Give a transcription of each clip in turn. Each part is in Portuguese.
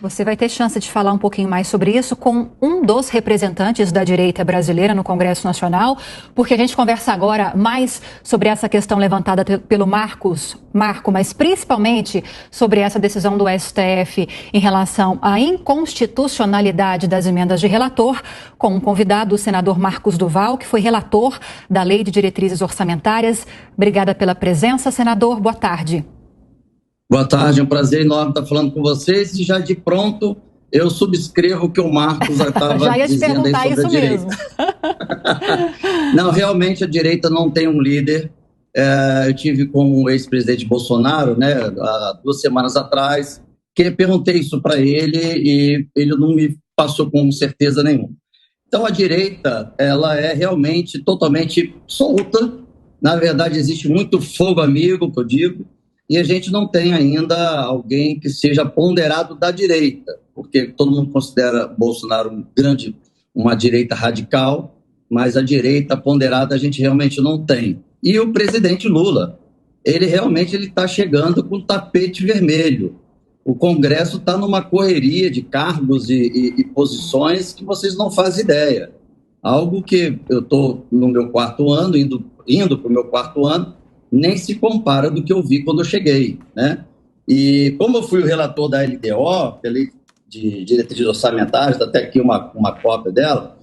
você vai ter chance de falar um pouquinho mais sobre isso com um dos representantes da direita brasileira no Congresso Nacional, porque a gente conversa agora mais sobre essa questão levantada pelo Marco, mas principalmente sobre essa decisão do STF em relação à inconstitucionalidade das emendas de relator, com um convidado, o senador Marcos Duval, que foi relator da Lei de Diretrizes Orçamentárias. Obrigada pela presença, senador. Boa tarde. Boa tarde, é um prazer enorme estar falando com vocês e já de pronto eu subscrevo o que o Marcos estava já ia te dizendo perguntar aí sobre isso a direita. Mesmo. Não, realmente a direita não tem um líder. Eu tive com o ex-presidente Bolsonaro, né, há 2 semanas atrás, que perguntei isso para ele e ele não me passou com certeza nenhuma. Então a direita, ela é realmente totalmente solta. Na verdade existe muito fogo amigo, que eu digo, e a gente não tem ainda alguém que seja ponderado da direita, porque todo mundo considera Bolsonaro uma direita radical, mas a direita ponderada a gente realmente não tem. E o presidente Lula, ele realmente está chegando com o tapete vermelho. O Congresso está numa correria de cargos e posições que vocês não fazem ideia. Algo que eu estou no meu 4º ano, indo para o meu 4º ano, nem se compara do que eu vi quando eu cheguei, né? E como eu fui o relator da LDO, da Lei de Diretrizes Orçamentárias, até aqui uma cópia dela,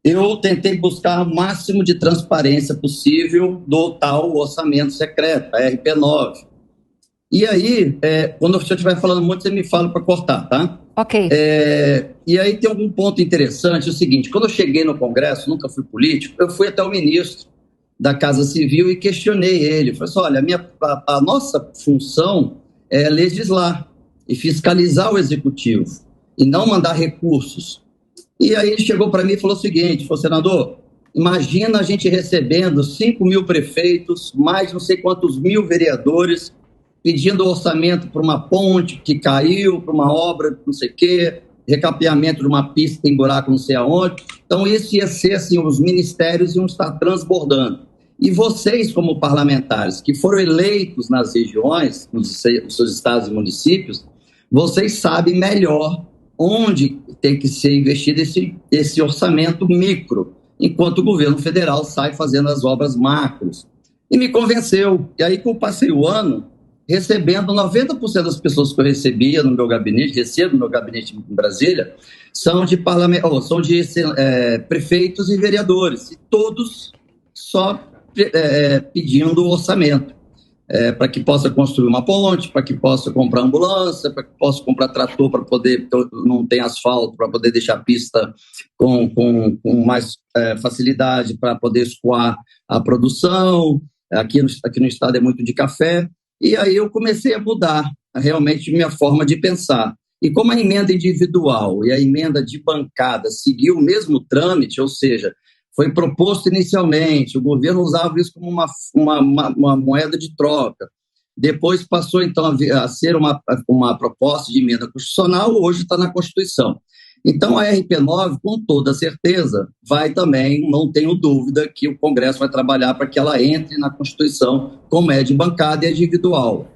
eu tentei buscar o máximo de transparência possível do tal orçamento secreto, a RP9. E aí, quando o senhor estiver falando muito, você me fala para cortar, tá? Ok. E aí tem algum ponto interessante, é o seguinte, quando eu cheguei no Congresso, nunca fui político, eu fui até o ministro da Casa Civil e questionei ele. Falei assim, olha, a nossa função é legislar e fiscalizar o executivo e não mandar recursos. E aí ele chegou para mim e falou o seguinte, falou, senador, imagina a gente recebendo 5 mil prefeitos, mais não sei quantos mil vereadores, pedindo orçamento para uma ponte que caiu, para uma obra não sei o quê, recapeamento de uma pista que tem buraco não sei aonde. Então, isso ia ser assim, os ministérios iam estar transbordando. E vocês, como parlamentares, que foram eleitos nas regiões, nos seus estados e municípios, vocês sabem melhor onde tem que ser investido esse orçamento micro, enquanto o governo federal sai fazendo as obras macros. E me convenceu. E aí que eu passei o ano recebendo 90% das pessoas que eu recebia no meu gabinete, recebo no meu gabinete em Brasília, são de prefeitos e vereadores, e todos só pedindo orçamento, para que possa construir uma ponte, para que possa comprar ambulância, para que possa comprar trator para poder, não tem asfalto, para poder deixar a pista com mais facilidade, para poder escoar a produção. Aqui no estado é muito de café. E aí eu comecei a mudar realmente minha forma de pensar. E como a emenda individual e a emenda de bancada seguiu o mesmo trâmite, ou seja, foi proposto inicialmente, o governo usava isso como uma moeda de troca, depois passou então a ser uma proposta de emenda constitucional, hoje está na Constituição. Então a RP9, com toda certeza, vai também, não tenho dúvida, que o Congresso vai trabalhar para que ela entre na Constituição como é de bancada e individual.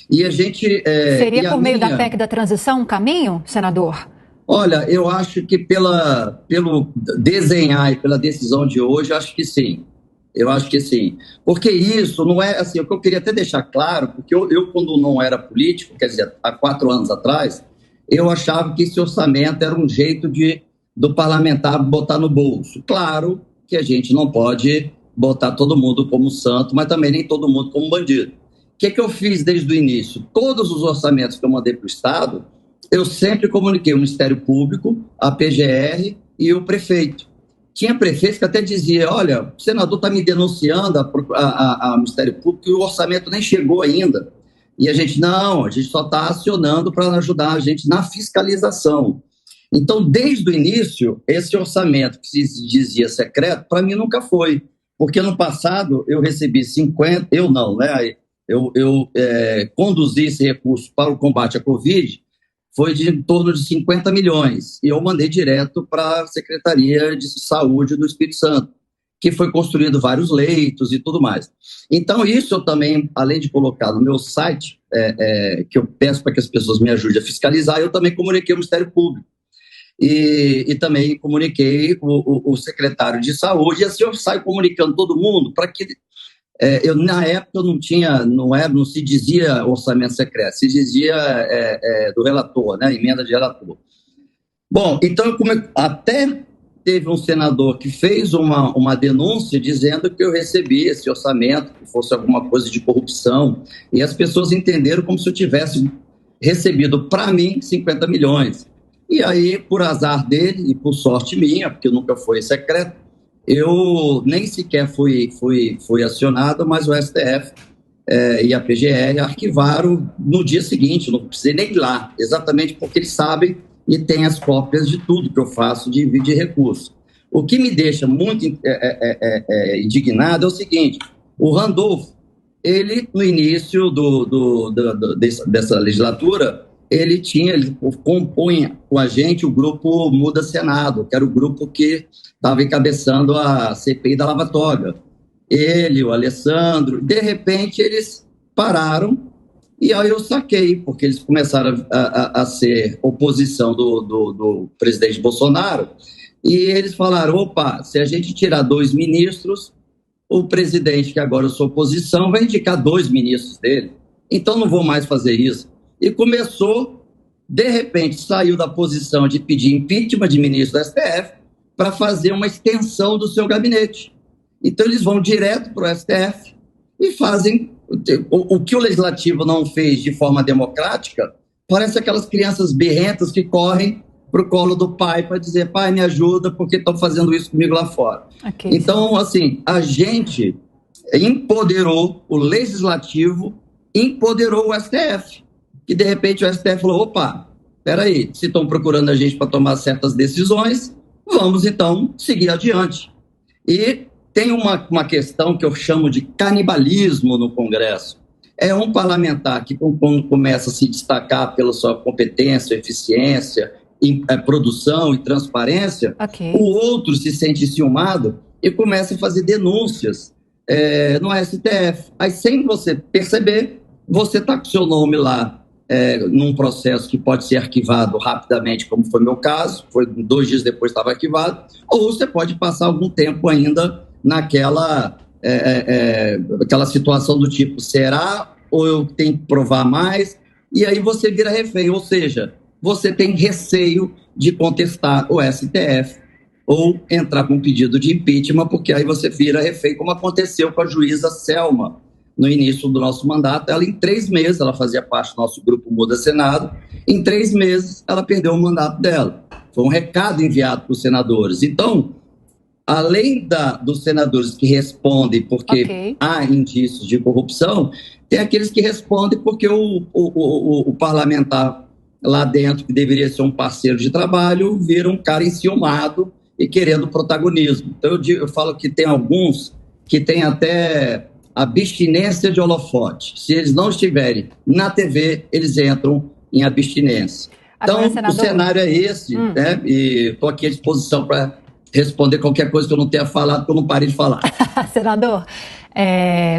E a gente... Seria por meio da PEC da transição um caminho, senador? Olha, eu acho que pelo desenhar e pela decisão de hoje, acho que sim. Eu acho que sim. Porque isso não é assim, o que eu queria até deixar claro, porque eu quando não era político, quer dizer, há 4 anos atrás, eu achava que esse orçamento era um jeito do parlamentar botar no bolso. Claro que a gente não pode botar todo mundo como santo, mas também nem todo mundo como bandido. O que eu fiz desde o início? Todos os orçamentos que eu mandei para o Estado, eu sempre comuniquei o Ministério Público, a PGR e o prefeito. Tinha prefeitos que até dizia, olha, o senador está me denunciando ao Ministério Público e o orçamento nem chegou ainda. E a gente só está acionando para ajudar a gente na fiscalização. Então, desde o início, esse orçamento que se dizia secreto, para mim nunca foi. Porque no passado eu recebi 50, eu não, né? Eu conduzi esse recurso para o combate à Covid, foi de em torno de 50 milhões. E eu mandei direto para a Secretaria de Saúde do Espírito Santo, que foi construindo vários leitos e tudo mais. Então, isso eu também, além de colocar no meu site, que eu peço para que as pessoas me ajudem a fiscalizar, eu também comuniquei ao Ministério Público. E também comuniquei o secretário de Saúde, e assim eu saio comunicando todo mundo para que na época eu não tinha, não se dizia orçamento secreto, se dizia do relator, né, emenda de relator. Bom, então até teve um senador que fez uma denúncia dizendo que eu recebi esse orçamento, que fosse alguma coisa de corrupção, e as pessoas entenderam como se eu tivesse recebido para mim 50 milhões. E aí, por azar dele e por sorte minha, porque nunca foi secreto, eu nem sequer fui acionado, mas o STF e a PGR arquivaram no dia seguinte, não precisei nem ir lá, exatamente porque eles sabem e têm as cópias de tudo que eu faço de envio de recurso. O que me deixa muito indignado é o seguinte: o Randolph, ele, no início dessa legislatura, ele compunha com a gente o grupo Muda Senado, que era o grupo que estava encabeçando a CPI da Lava Toga. Ele, o Alessandro, de repente eles pararam, e aí eu saquei, porque eles começaram a ser oposição do presidente Bolsonaro, e eles falaram: opa, se a gente tirar 2 ministros, o presidente, que agora eu sou oposição, vai indicar 2 ministros dele, então não vou mais fazer isso. E começou, de repente, saiu da posição de pedir impeachment de ministro do STF para fazer uma extensão do seu gabinete. Então eles vão direto para o STF e fazem o que o Legislativo não fez de forma democrática. Parece aquelas crianças birrentas que correm para o colo do pai para dizer: pai, me ajuda, porque estão fazendo isso comigo lá fora. Okay. Então, assim, a gente empoderou o Legislativo, empoderou o STF, que de repente o STF falou: opa, peraí, se estão procurando a gente para tomar certas decisões, vamos então seguir adiante. E tem uma questão que eu chamo de canibalismo no Congresso. É um parlamentar que, quando começa a se destacar pela sua competência, eficiência, produção e transparência, okay, o outro se sente ciumado e começa a fazer denúncias no STF. Aí, sem você perceber, você está com o seu nome lá num processo que pode ser arquivado rapidamente, como foi meu caso, foi 2 dias depois estava arquivado, ou você pode passar algum tempo ainda naquela aquela situação do tipo: será ou eu tenho que provar mais? E aí você vira refém, ou seja, você tem receio de contestar o STF ou entrar com um pedido de impeachment, porque aí você vira refém, como aconteceu com a juíza Selma no início do nosso mandato. Ela, em 3 meses, ela fazia parte do nosso grupo Muda Senado, em 3 meses ela perdeu o mandato dela. Foi um recado enviado para os senadores. Então, além dos senadores que respondem porque há indícios de corrupção, tem aqueles que respondem porque o parlamentar lá dentro, que deveria ser um parceiro de trabalho, vira um cara enciumado e querendo protagonismo. Então eu falo que tem alguns que têm até abstinência de holofote. Se eles não estiverem na TV, eles entram em abstinência. Agora, então, senador, o cenário é esse, né? E estou aqui à disposição para responder qualquer coisa que eu não tenha falado, que eu não parei de falar. Senador,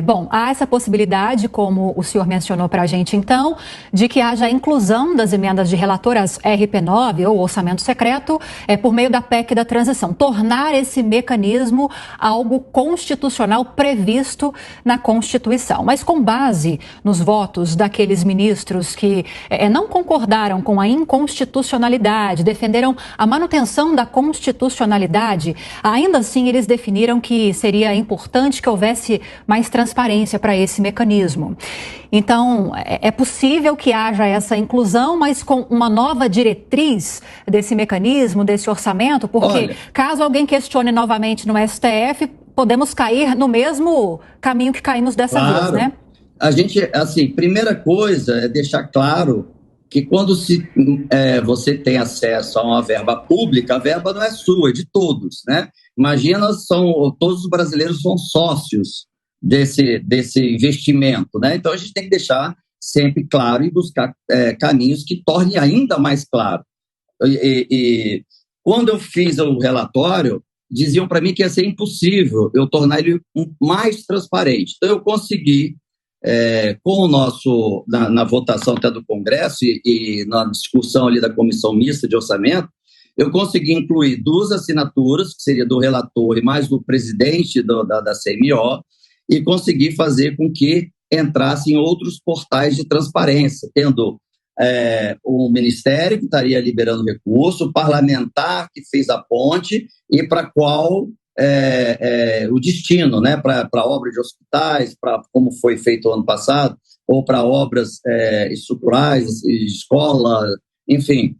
bom, há essa possibilidade, como o senhor mencionou para a gente, então, de que haja a inclusão das emendas de relatoras RP9 ou orçamento secreto por meio da PEC da transição, tornar esse mecanismo algo constitucional previsto na Constituição. Mas com base nos votos daqueles ministros que não concordaram com a inconstitucionalidade, defenderam a manutenção da constitucionalidade, ainda assim eles definiram que seria importante que houvesse mais transparência para esse mecanismo. Então, é possível que haja essa inclusão, mas com uma nova diretriz desse mecanismo, desse orçamento, porque caso alguém questione novamente no STF, podemos cair no mesmo caminho que caímos dessa vez, né? A gente, assim, primeira coisa é deixar claro que quando você tem acesso a uma verba pública, a verba não é sua, é de todos, né? Imagina, todos os brasileiros são sócios desse investimento, né? Então a gente tem que deixar sempre claro e buscar caminhos que tornem ainda mais claro. E quando eu fiz o relatório, diziam para mim que ia ser impossível eu tornar ele mais transparente. Então, eu consegui, com o nosso, na votação até do Congresso e na discussão ali da Comissão Mista de Orçamento, eu consegui incluir 2 assinaturas, que seria do relator e mais do presidente da CMO, e consegui fazer com que entrasse em outros portais de transparência, tendo o Ministério, que estaria liberando recurso, o parlamentar, que fez a ponte, e para qual o destino, né, para obra de hospitais, para como foi feito ano passado, ou para obras estruturais, escola, enfim,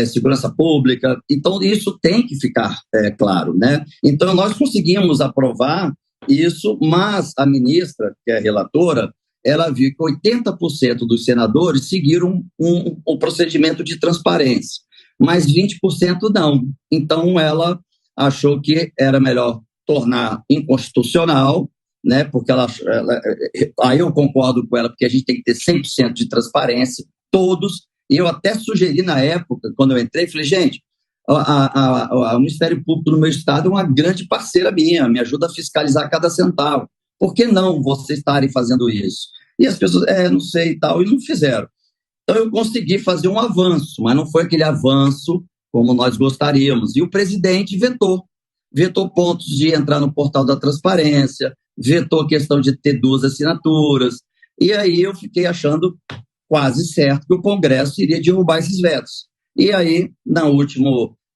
segurança pública. Então, isso tem que ficar claro, né? Então, nós conseguimos aprovar isso, mas a ministra, que é relatora, ela viu que 80% dos senadores seguiram um procedimento de transparência, mas 20% não. Então, ela achou que era melhor tornar inconstitucional, né, porque aí eu concordo com ela, porque a gente tem que ter 100% de transparência, todos, e eu até sugeri na época, quando eu entrei, falei, gente, o Ministério Público do meu estado é uma grande parceira minha, me ajuda a fiscalizar cada centavo. Por que não vocês estarem fazendo isso? E as pessoas, não sei e tal, e não fizeram. Então eu consegui fazer um avanço, mas não foi aquele avanço como nós gostaríamos. E o presidente vetou pontos de entrar no portal da transparência, vetou a questão de ter 2 assinaturas, e aí eu fiquei achando quase certo que o Congresso iria derrubar esses vetos. E aí, na última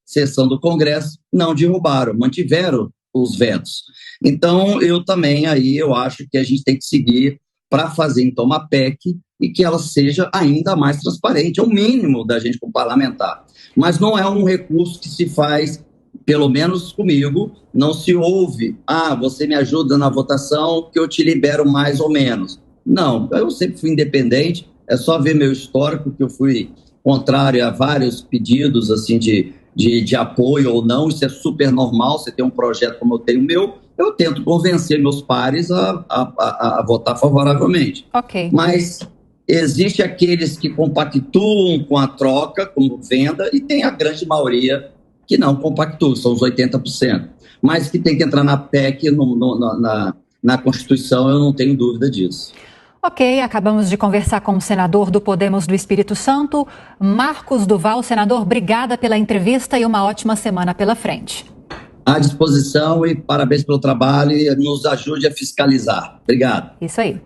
sessão do Congresso, não derrubaram, mantiveram os vetos. Então, eu também aí eu acho que a gente tem que seguir para fazer, então, uma PEC e que ela seja ainda mais transparente, é o mínimo da gente como parlamentar. Mas não é um recurso que se faz, pelo menos comigo, não se ouve, você me ajuda na votação que eu te libero mais ou menos. Não, eu sempre fui independente, é só ver meu histórico que eu fui contrário a vários pedidos assim, de apoio ou não, isso é super normal, você tem um projeto como eu tenho o meu, eu tento convencer meus pares a votar favoravelmente. Ok. Mas existe aqueles que compactuam com a troca, como venda, e tem a grande maioria que não compactuam, são os 80%. Mas que tem que entrar na PEC, na Constituição, eu não tenho dúvida disso. Ok, acabamos de conversar com o senador do Podemos do Espírito Santo, Marcos Duval. Senador, obrigada pela entrevista e uma ótima semana pela frente. À disposição e parabéns pelo trabalho e nos ajude a fiscalizar. Obrigado. Isso aí.